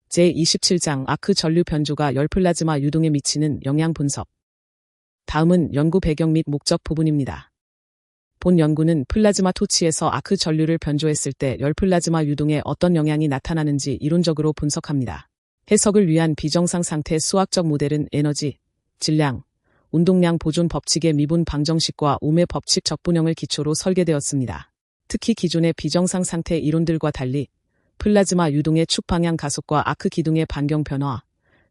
제27장 아크 전류 변조가 열플라즈마 유동에 미치는 영향 분석. 다음은 연구 배경 및 목적 부분입니다. 본 연구는 플라즈마 토치에서 아크 전류를 변조했을 때 열플라즈마 유동에 어떤 영향이 나타나는지 이론적으로 분석합니다. 해석을 위한 비정상 상태 수학적 모델은 에너지, 질량, 운동량 보존 법칙의 미분 방정식과 오메 법칙 적분형을 기초로 설계되었습니다. 특히 기존의 비정상 상태 이론들과 달리 플라즈마 유동의 축방향 가속과 아크 기둥의 반경 변화,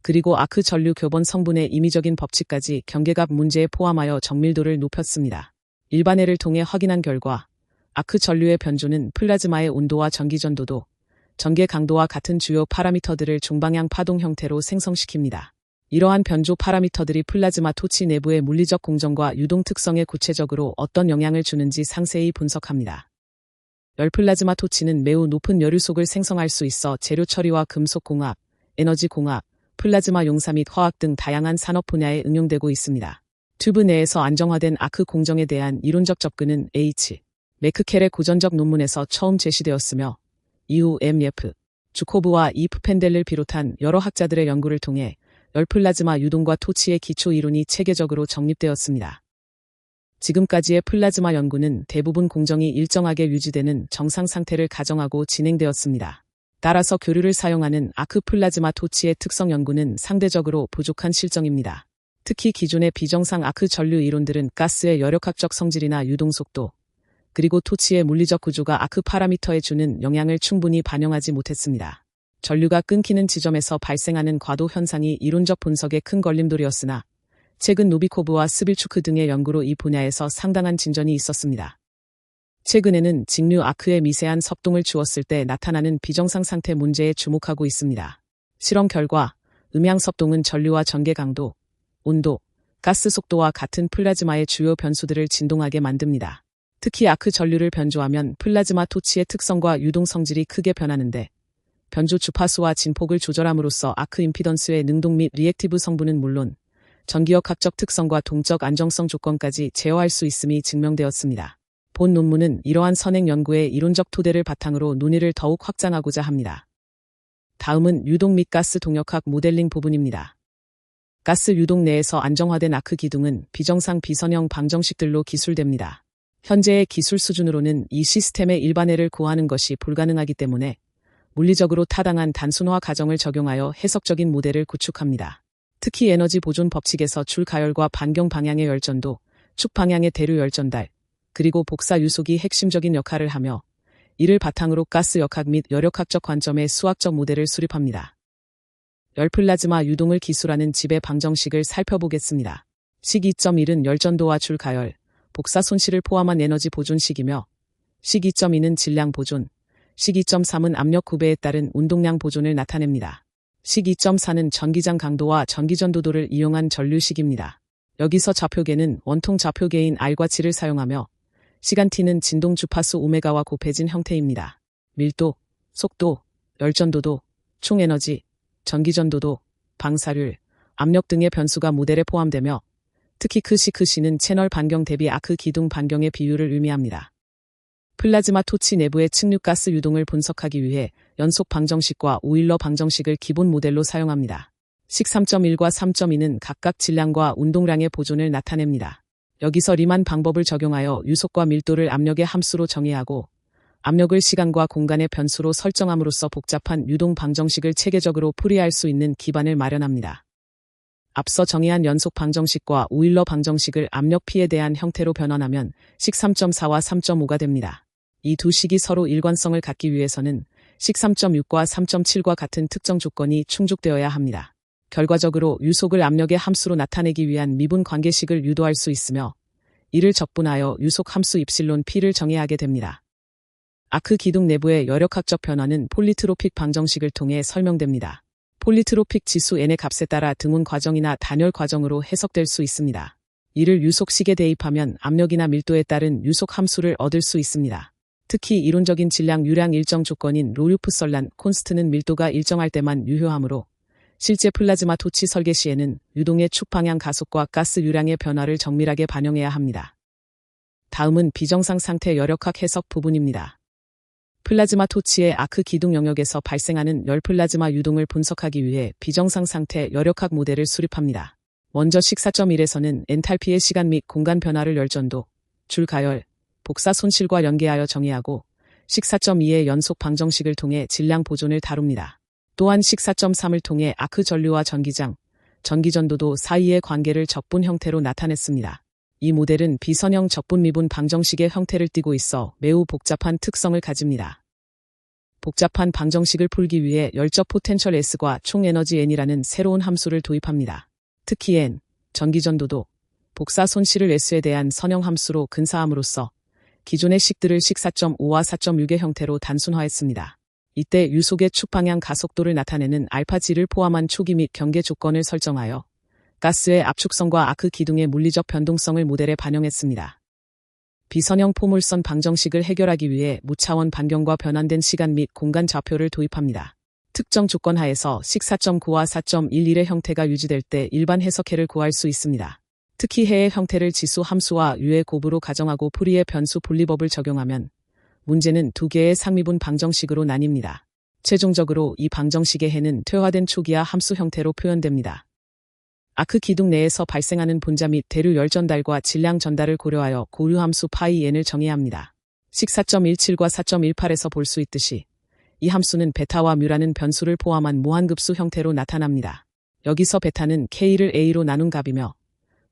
그리고 아크 전류 교본 성분의 임의적인 법칙까지 경계값 문제에 포함하여 정밀도를 높였습니다. 일반회를 통해 확인한 결과 아크 전류의 변조는 플라즈마의 온도와 전기전도도, 전개 강도와 같은 주요 파라미터들을 중방향 파동 형태로 생성시킵니다. 이러한 변조 파라미터들이 플라즈마 토치 내부의 물리적 공정과 유동 특성에 구체적으로 어떤 영향을 주는지 상세히 분석합니다. 열플라즈마 토치는 매우 높은 열유속을 생성할 수 있어 재료 처리와 금속 공학, 에너지 공학, 플라즈마 용사 및 화학 등 다양한 산업 분야에 응용되고 있습니다. 튜브 내에서 안정화된 아크 공정에 대한 이론적 접근은 H. 메크켈의 고전적 논문에서 처음 제시되었으며 이후 M.F. 주코브와 이프 펜델을 비롯한 여러 학자들의 연구를 통해 열플라즈마 유동과 토치의 기초 이론이 체계적으로 정립되었습니다. 지금까지의 플라즈마 연구는 대부분 공정이 일정하게 유지되는 정상 상태를 가정하고 진행되었습니다. 따라서 교류를 사용하는 아크 플라즈마 토치의 특성 연구는 상대적으로 부족한 실정입니다. 특히 기존의 비정상 아크 전류 이론들은 가스의 열역학적 성질이나 유동 속도, 그리고 토치의 물리적 구조가 아크 파라미터에 주는 영향을 충분히 반영하지 못했습니다. 전류가 끊기는 지점에서 발생하는 과도 현상이 이론적 분석에 큰 걸림돌이었으나 최근 노비코브와 스빌추크 등의 연구로 이 분야에서 상당한 진전이 있었습니다. 최근에는 직류 아크에 미세한 섭동을 주었을 때 나타나는 비정상 상태 문제에 주목하고 있습니다. 실험 결과 음양 섭동은 전류와 전개 강도, 온도, 가스 속도와 같은 플라즈마의 주요 변수들을 진동하게 만듭니다. 특히 아크 전류를 변조하면 플라즈마 토치의 특성과 유동 성질이 크게 변하는데 변조 주파수와 진폭을 조절함으로써 아크 임피던스의 능동 및 리액티브 성분은 물론 전기역학적 특성과 동적 안정성 조건까지 제어할 수 있음이 증명되었습니다. 본 논문은 이러한 선행 연구의 이론적 토대를 바탕으로 논의를 더욱 확장하고자 합니다. 다음은 유동 및 가스 동역학 모델링 부분입니다. 가스 유동 내에서 안정화된 아크 기둥은 비정상 비선형 방정식들로 기술됩니다. 현재의 기술 수준으로는 이 시스템의 일반회를 구하는 것이 불가능하기 때문에 물리적으로 타당한 단순화 가정을 적용하여 해석적인 모델을 구축합니다. 특히 에너지 보존 법칙에서 줄 가열과 반경 방향의 열전도, 축 방향의 대류 열전달, 그리고 복사 유속이 핵심적인 역할을 하며 이를 바탕으로 가스 역학 및 열역학적 관점의 수학적 모델을 수립합니다. 열플라즈마 유동을 기술하는 지배 방정식을 살펴보겠습니다. 식 2.1은 열전도와 줄 가열, 복사 손실을 포함한 에너지 보존식이며 식 2.2는 질량 보존, 식 2.3은 압력 구배에 따른 운동량 보존을 나타냅니다. 식 2.4는 전기장 강도와 전기전도도를 이용한 전류식입니다. 여기서 좌표계는 원통 좌표계인 R과 G를 사용하며 시간 T는 진동 주파수 오메가와 곱해진 형태입니다. 밀도, 속도, 열전도도, 총에너지, 전기전도도, 방사율, 압력 등의 변수가 모델에 포함되며 특히 크시는 채널 반경 대비 아크 기둥 반경의 비율을 의미합니다. 플라즈마 토치 내부의 측류가스 유동을 분석하기 위해 연속 방정식과 오일러 방정식을 기본 모델로 사용합니다. 식 3.1과 3.2는 각각 질량과 운동량의 보존을 나타냅니다. 여기서 리만 방법을 적용하여 유속과 밀도를 압력의 함수로 정의하고 압력을 시간과 공간의 변수로 설정함으로써 복잡한 유동 방정식을 체계적으로 풀이할 수 있는 기반을 마련합니다. 앞서 정의한 연속 방정식과 오일러 방정식을 압력 P에 대한 형태로 변환하면 식 3.4와 3.5가 됩니다. 이 두 식이 서로 일관성을 갖기 위해서는 식 3.6과 3.7과 같은 특정 조건이 충족되어야 합니다. 결과적으로 유속을 압력의 함수로 나타내기 위한 미분 관계식을 유도할 수 있으며 이를 적분하여 유속 함수 입실론 P를 정의하게 됩니다. 아크 기둥 내부의 열역학적 변화는 폴리트로픽 방정식을 통해 설명됩니다. 폴리트로픽 지수 n의 값에 따라 등운 과정이나 단열 과정으로 해석될 수 있습니다. 이를 유속식에 대입하면 압력이나 밀도에 따른 유속 함수를 얻을 수 있습니다. 특히 이론적인 질량 유량 일정 조건인 로유프설란 콘스트는 밀도가 일정할 때만 유효하므로 실제 플라즈마 토치 설계 시에는 유동의 축 방향 가속과 가스 유량의 변화를 정밀하게 반영해야 합니다. 다음은 비정상 상태 열역학 해석 부분입니다. 플라즈마 토치의 아크 기둥 영역에서 발생하는 열 플라즈마 유동을 분석하기 위해 비정상 상태 열역학 모델을 수립합니다. 먼저 식 4.1에서는 엔탈피의 시간 및 공간 변화를 열전도, 줄 가열, 복사 손실과 연계하여 정의하고 식 4.2의 연속 방정식을 통해 질량 보존을 다룹니다. 또한 식 4.3을 통해 아크 전류와 전기장, 전기전도도 사이의 관계를 적분 형태로 나타냈습니다. 이 모델은 비선형 적분 미분 방정식의 형태를 띠고 있어 매우 복잡한 특성을 가집니다. 복잡한 방정식을 풀기 위해 열적 포텐셜 S과 총 에너지 N이라는 새로운 함수를 도입합니다. 특히 N, 전기전도도, 복사 손실을 S에 대한 선형 함수로 근사함으로써 기존의 식들을 식 4.5와 4.6의 형태로 단순화했습니다. 이때 유속의 축방향 가속도를 나타내는 알파-g를 포함한 초기 및 경계 조건을 설정하여 가스의 압축성과 아크 기둥의 물리적 변동성을 모델에 반영했습니다. 비선형 포물선 방정식을 해결하기 위해 무차원 반경과 변환된 시간 및 공간 좌표를 도입합니다. 특정 조건 하에서 식 4.9와 4.11의 형태가 유지될 때 일반 해석해를 구할 수 있습니다. 특히 해의 형태를 지수 함수와 유의 곱으로 가정하고 풀이의 변수 분리법을 적용하면 문제는 두 개의 상미분 방정식으로 나뉩니다. 최종적으로 이 방정식의 해는 퇴화된 초기화 함수 형태로 표현됩니다. 아크 기둥 내에서 발생하는 분자 및 대류 열 전달과 질량 전달을 고려하여 고유함수 파이 n을 정해야 합니다. 식 4.17과 4.18에서 볼 수 있듯이 이 함수는 베타와 뮤라는 변수를 포함한 무한급수 형태로 나타납니다. 여기서 베타는 k를 a로 나눈 값이며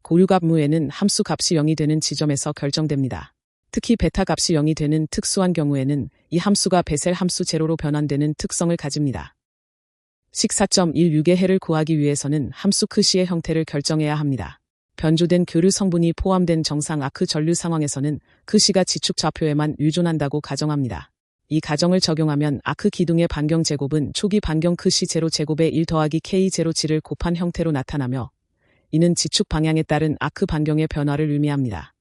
고유값 무에는 함수 값이 0이 되는 지점에서 결정됩니다. 특히 베타 값이 0이 되는 특수한 경우에는 이 함수가 베셀 함수 제로로 변환되는 특성을 가집니다. 식 4.16의 해를 구하기 위해서는 함수 크시의 형태를 결정해야 합니다. 변조된 교류 성분이 포함된 정상 아크 전류 상황에서는 크시가 지축 좌표에만 의존한다고 가정합니다. 이 가정을 적용하면 아크 기둥의 반경 제곱은 초기 반경 크시 제로 제곱에 1 더하기 k 제로 g를 곱한 형태로 나타나며 이는 지축 방향에 따른 아크 반경의 변화를 의미합니다.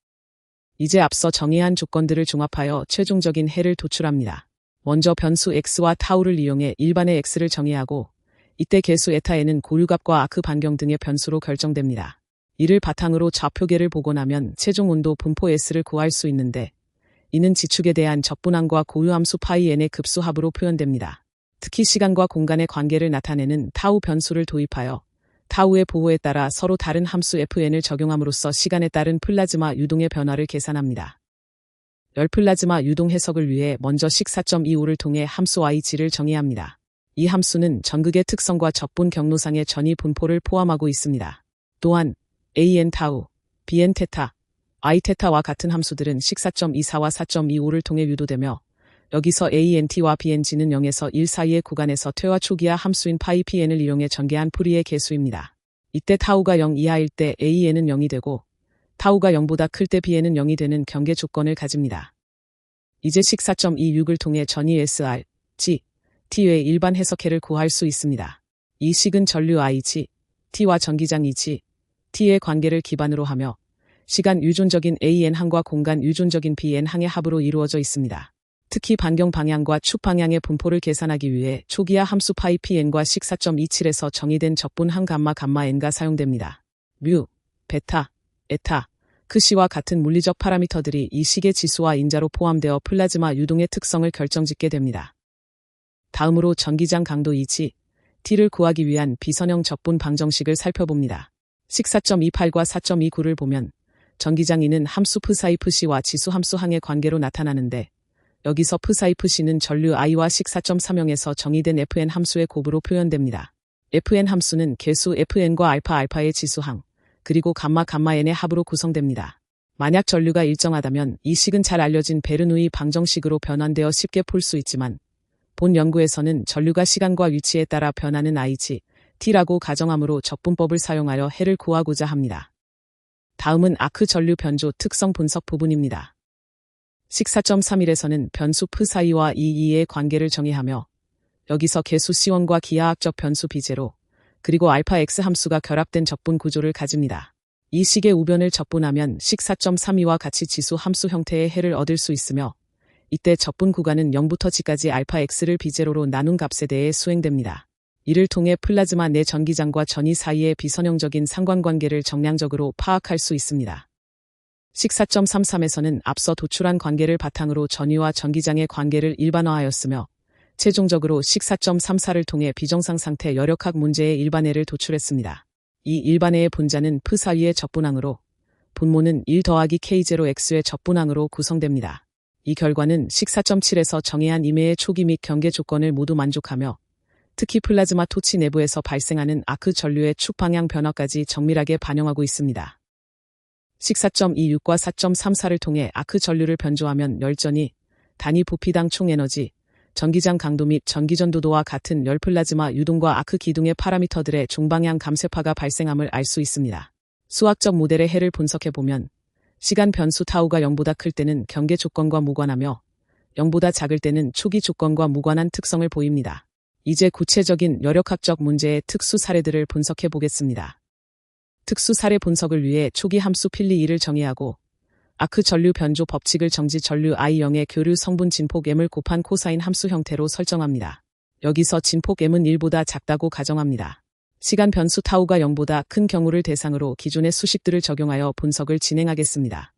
이제 앞서 정의한 조건들을 종합하여 최종적인 해를 도출합니다. 먼저 변수 x와 타우를 이용해 일반의 x를 정의하고 이때 개수 에타에는 고유값과 아크 반경 등의 변수로 결정됩니다. 이를 바탕으로 좌표계를 보고 나면 최종 온도 분포 S를 구할 수 있는데 이는 지축에 대한 적분함과 고유함수 파이 n의 급수합으로 표현됩니다. 특히 시간과 공간의 관계를 나타내는 타우 변수를 도입하여 타우의 보호에 따라 서로 다른 함수 fn을 적용함으로써 시간에 따른 플라즈마 유동의 변화를 계산합니다. 열 플라즈마 유동 해석을 위해 먼저 식 4.25를 통해 함수 yg를 정의합니다. 이 함수는 전극의 특성과 적분 경로상의 전위 분포를 포함하고 있습니다. 또한 an 타우, bn 테타, i 테타와 같은 함수들은 식 4.24와 4.25를 통해 유도되며 여기서 ant와 bng는 0에서 1 사이의 구간에서 퇴화 초기화 함수인 파이 pn을 이용해 전개한 풀이의 개수입니다. 이때 타우가 0 이하일 때 an은 0이 되고 타우가 0보다 클 때 bn은 0이 되는 경계 조건을 가집니다. 이제 식 4.26을 통해 전위 sr, g, t의 일반 해석해를 구할 수 있습니다. 이 식은 전류 IG, t와 전기장 EG, t의 관계를 기반으로 하며 시간 유존적인 AN항과 공간 유존적인 BN항의 합으로 이루어져 있습니다. 특히 반경 방향과 축 방향의 분포를 계산하기 위해 초기화 함수 파이 PN과 식 4.27에서 정의된 적분항 감마 N가 사용됩니다. 뮤, 베타, 에타, 크시와 같은 물리적 파라미터들이 이 식의 지수와 인자로 포함되어 플라즈마 유동의 특성을 결정짓게 됩니다. 다음으로 전기장 강도 EG, T를 구하기 위한 비선형 적분 방정식을 살펴봅니다. 식 4.28과 4.29를 보면 전기장 E는 함수 p사이 pC와 지수 함수 항의 관계로 나타나는데 여기서 p사이 pC는 전류 I와 식 4.30에서 정의된 fn 함수의 곱으로 표현됩니다. fn 함수는 개수 fn과 알파의 지수항, 그리고 감마 n의 합으로 구성됩니다. 만약 전류가 일정하다면 이 식은 잘 알려진 베르누이 방정식으로 변환되어 쉽게 풀 수 있지만 본 연구에서는 전류가 시간과 위치에 따라 변하는 IG, T라고 가정하므로 적분법을 사용하여 해를 구하고자 합니다. 다음은 아크 전류 변조 특성 분석 부분입니다. 식 4.31에서는 변수 p사이와 EE의 관계를 정의하며 여기서 개수 C1과 기하학적 변수 B0, 그리고 알파 X 함수가 결합된 적분 구조를 가집니다. 이 식의 우변을 적분하면 식 4.32와 같이 지수 함수 형태의 해를 얻을 수 있으며 이때 적분 구간은 0부터 g까지 알파 x를 b0로 나눈 값에 대해 수행됩니다. 이를 통해 플라즈마 내 전기장과 전위 사이의 비선형적인 상관관계를 정량적으로 파악할 수 있습니다. 14.33에서는 앞서 도출한 관계를 바탕으로 전위와 전기장의 관계를 일반화하였으며 최종적으로 14.34를 통해 비정상 상태 여력학 문제의 일반회를 도출했습니다. 이 일반회의 분자는 프 사이의 적분항으로 분모는 1 더하기 K0X의 적분항으로 구성됩니다. 이 결과는 14.7에서 정의한 임해의 초기 및 경계 조건을 모두 만족하며 특히 플라즈마 토치 내부에서 발생하는 아크 전류의 축 방향 변화까지 정밀하게 반영하고 있습니다. 14.26과 4.34를 통해 아크 전류를 변조하면 열전이 단위 부피당 총 에너지, 전기장 강도 및 전기전도도와 같은 열 플라즈마 유동과 아크 기둥의 파라미터들의 종방향 감쇄파가 발생함을 알 수 있습니다. 수학적 모델의 해를 분석해보면 시간 변수 타우가 0보다 클 때는 경계 조건과 무관하며 0보다 작을 때는 초기 조건과 무관한 특성을 보입니다. 이제 구체적인 여력학적 문제의 특수 사례들을 분석해 보겠습니다. 특수 사례 분석을 위해 초기 함수 필리 2를 정의하고 아크 전류 변조 법칙을 정지 전류 I0의 교류 성분 진폭 m을 곱한 코사인 함수 형태로 설정합니다. 여기서 진폭 m은 1보다 작다고 가정합니다. 시간 변수 타우가 0보다 큰 경우를 대상으로 기존의 수식들을 적용하여 분석을 진행하겠습니다.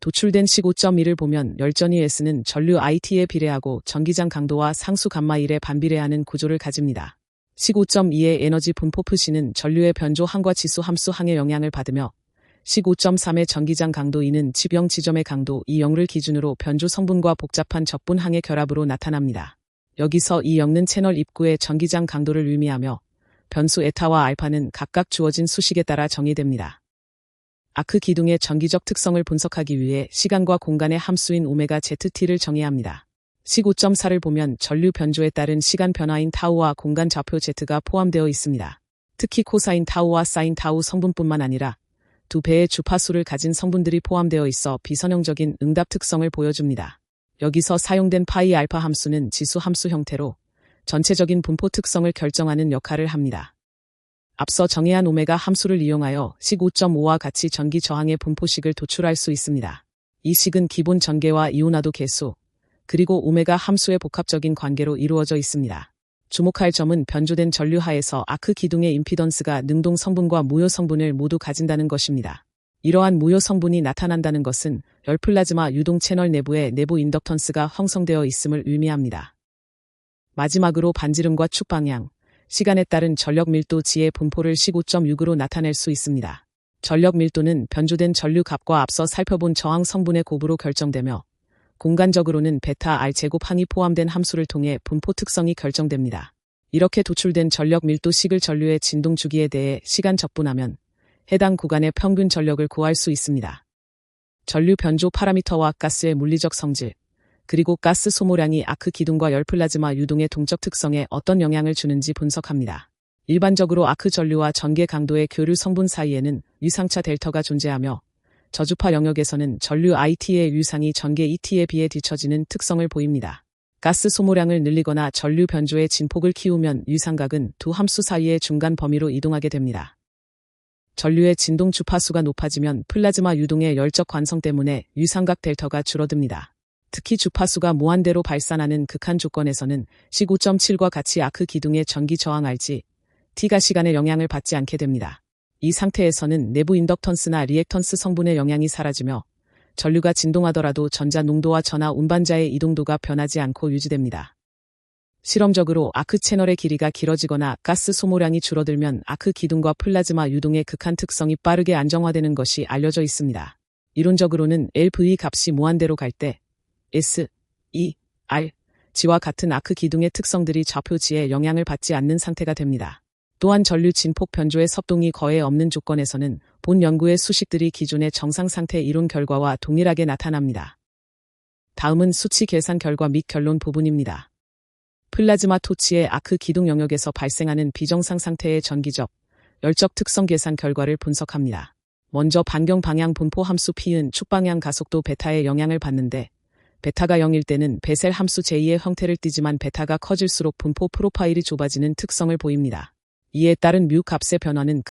도출된 식 5.1을 보면 열전위 S는 전류 IT에 비례하고 전기장 강도와 상수 감마 1에 반비례하는 구조를 가집니다. 식 5.2의 에너지 분포 FC는 전류의 변조 항과 지수 함수 항에 영향을 받으며 식 5.3의 전기장 강도 2는 칩0 지점의 강도 E0를 기준으로 변조 성분과 복잡한 적분 항의 결합으로 나타납니다. 여기서 E0는 채널 입구의 전기장 강도를 의미하며 변수 에타와 알파는 각각 주어진 수식에 따라 정의됩니다. 아크 기둥의 전기적 특성을 분석하기 위해 시간과 공간의 함수인 오메가 ZT를 정의합니다. 식 5.4를 보면 전류 변조에 따른 시간 변화인 타우와 공간 좌표 Z가 포함되어 있습니다. 특히 코사인 타우와 사인 타우 성분뿐만 아니라 두 배의 주파수를 가진 성분들이 포함되어 있어 비선형적인 응답 특성을 보여줍니다. 여기서 사용된 파이 알파 함수는 지수 함수 형태로 전체적인 분포 특성을 결정하는 역할을 합니다. 앞서 정의한 오메가 함수를 이용하여 식 5.5와 같이 전기 저항의 분포식을 도출할 수 있습니다. 이 식은 기본 전개와 이온화도 계수, 그리고 오메가 함수의 복합적인 관계로 이루어져 있습니다. 주목할 점은 변조된 전류 하에서 아크 기둥의 임피던스가 능동 성분과 무효 성분을 모두 가진다는 것입니다. 이러한 무효 성분이 나타난다는 것은 열 플라즈마 유동 채널 내부에 내부 인덕턴스가 형성되어 있음을 의미합니다. 마지막으로 반지름과 축 방향, 시간에 따른 전력 밀도 G의 분포를 식 5.6으로 나타낼 수 있습니다. 전력 밀도는 변조된 전류 값과 앞서 살펴본 저항 성분의 곱으로 결정되며 공간적으로는 베타 R 제곱 항이 포함된 함수를 통해 분포 특성이 결정됩니다. 이렇게 도출된 전력 밀도식을 전류의 진동 주기에 대해 시간 적분하면 해당 구간의 평균 전력을 구할 수 있습니다. 전류 변조 파라미터와 가스의 물리적 성질, 그리고 가스 소모량이 아크 기둥과 열 플라즈마 유동의 동적 특성에 어떤 영향을 주는지 분석합니다. 일반적으로 아크 전류와 전개 강도의 교류 성분 사이에는 유상차 델터가 존재하며 저주파 영역에서는 전류 IT의 유상이 전개 ET에 비해 뒤처지는 특성을 보입니다. 가스 소모량을 늘리거나 전류 변조의 진폭을 키우면 유상각은 두 함수 사이의 중간 범위로 이동하게 됩니다. 전류의 진동 주파수가 높아지면 플라즈마 유동의 열적 관성 때문에 유상각 델터가 줄어듭니다. 특히 주파수가 무한대로 발산하는 극한 조건에서는 식 5.7과 같이 아크 기둥의 전기 저항 RG, T가 시간에 영향을 받지 않게 됩니다. 이 상태에서는 내부 인덕턴스나 리액턴스 성분의 영향이 사라지며 전류가 진동하더라도 전자 농도와 전하 운반자의 이동도가 변하지 않고 유지됩니다. 실험적으로 아크 채널의 길이가 길어지거나 가스 소모량이 줄어들면 아크 기둥과 플라즈마 유동의 극한 특성이 빠르게 안정화되는 것이 알려져 있습니다. 이론적으로는 LV 값이 무한대로 갈 때 S, E, R, G와 같은 아크 기둥의 특성들이 좌표 G에 영향을 받지 않는 상태가 됩니다. 또한 전류 진폭 변조의 섭동이 거의 없는 조건에서는 본 연구의 수식들이 기존의 정상 상태 이론 결과와 동일하게 나타납니다. 다음은 수치 계산 결과 및 결론 부분입니다. 플라즈마 토치의 아크 기둥 영역에서 발생하는 비정상 상태의 전기적, 열적 특성 계산 결과를 분석합니다. 먼저 반경 방향 분포 함수 P은 축방향 가속도 베타에 영향을 받는데 베타가 0일 때는 베셀 함수 J의 형태를 띠지만 베타가 커질수록 분포 프로파일이 좁아지는 특성을 보입니다. 이에 따른 뮤 값의 변화는